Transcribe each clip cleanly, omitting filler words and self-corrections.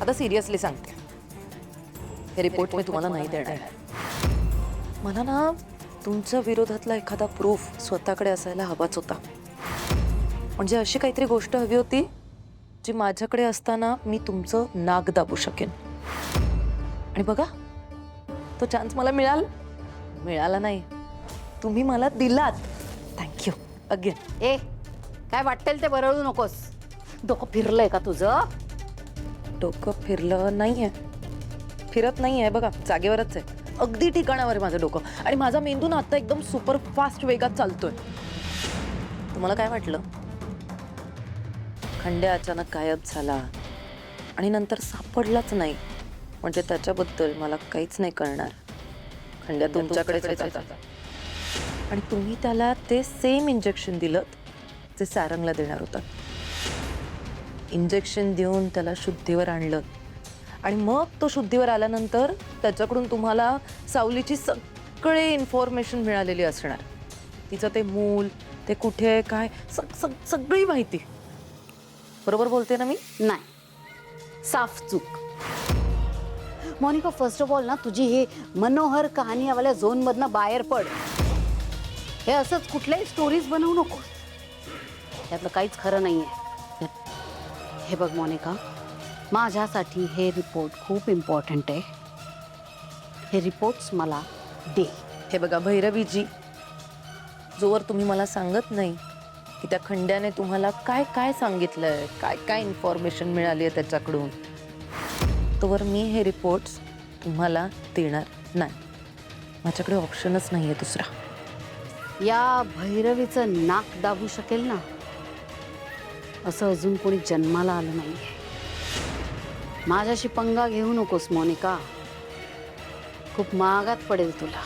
आता सिरियसली सांगते, हे रिपोर्ट मी तुम्हाला नाही देणार. मला ना तुमच्या विरोधातला एखादा प्रूफ स्वतःकडे असायला हवाच होता. म्हणजे अशी काहीतरी गोष्ट हवी होती जी माझ्याकडे असताना मी तुमचं नाक दाबू शकेन. आणि बघा, तो चान्स मला मिळाला नाही, तुम्ही मला दिलात. Thank you again. ए, काय वाटेल ते बरळू नकोस. डोकं फिरलंय का तुझं? डोकं फिरलं नाहीये, फिरत नाहीये. बघा, जागेवरच आहे, अगदी ठिकाणावर आहे माझं डोकं. आणि माझा मेंदू ना आता एकदम सुपर फास्ट वेगात चालतोय. तुम्हाला काय वाटलं? खंड्या अचानक गायब झाला आणि नंतर सापडलाच नाही म्हणजे त्याच्याबद्दल मला काहीच नाही कळणार. खंड्या तुमच्याकडेच होता आणि तुम्ही त्याला ते सेम इंजेक्शन दिलं जे सारंगला देणार होतं. इंजेक्शन देऊन त्याला शुद्धीवर आणलं आणि मग तो शुद्धीवर आल्यानंतर त्याच्याकडून तुम्हाला सावलीची सगळे इन्फॉर्मेशन मिळालेली असणार. तिचं ते मूल, ते कुठे आहे, काय, सगळी माहिती. बरोबर बोलते ना मी? नाही, साफ चूक. मोनिका, फर्स्ट ऑफ ऑल ना तुझी हे मनोहर कहाणीवाल्या झोन मधनं बाहेर पड. हे असंच कुठल्याही स्टोरीज बनवू नको, यातलं काहीच खरं नाहीये. हे बघ मोनिका, माझ्यासाठी हे रिपोर्ट खूप इम्पॉर्टंट आहे. हे रिपोर्ट्स मला दे. हे बघा भैरवीजी, जोवर तुम्ही मला सांगत नाही की त्या खंड्याने तुम्हाला काय काय सांगितलंय, काय काय इन्फॉर्मेशन मिळाली आहे त्याच्याकडून, तोवर मी हे रिपोर्ट्स तुम्हाला देणार नाही. माझ्याकडे ऑप्शनच नाही आहे दुसरा. या भैरवीचं नाक दाबू शकेल ना असं अजून कोणी जन्माला आलं नाहीये. माझ्याशी पंगा घेऊ नकोस मोनिका, खूप महागात पडेल तुला.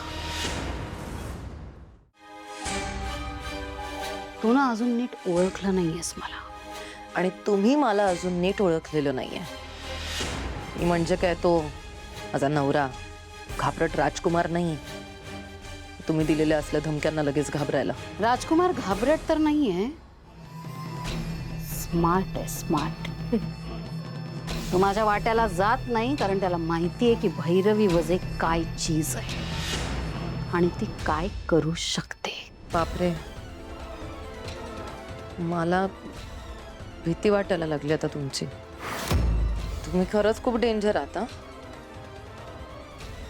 तू ना अजून नीट ओळखलं नाहीयेस मला. आणि तुम्ही मला अजून नीट ओळखलेलं नाहीये. मी म्हणजे काय, तो माझा नवरा घाबरट राजकुमार नाही. तुम्ही दिलेल्या असल्या धमक्यांना लगेच घाबरायला. राजकुमार घाबरट तर नाहीये, स्मार्ट आहे, स्मार्ट. तो माझ्या वाट्याला जात नाही कारण त्याला माहिती आहे की भैरवी वजे काय चीज आहे आणि ती काय करू शकते. बापरे, मला भीती वाटायला लागली आता तुमची. तुम्ही खरंच खूप डेंजर आहात.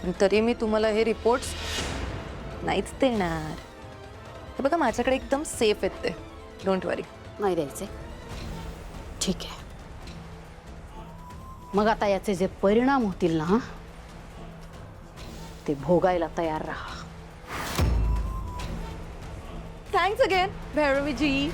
पण तरी मी तुम्हाला हे रिपोर्ट्स नाहीच देणार. हे बघा, माझ्याकडे एकदम सेफ आहेत ते, डोंट वरी. नाही द्यायचे? ठीक आहे. मग आता याचे जे परिणाम होतील ना ते भोगायला तयार राहा. Thanks again भैरवीजी.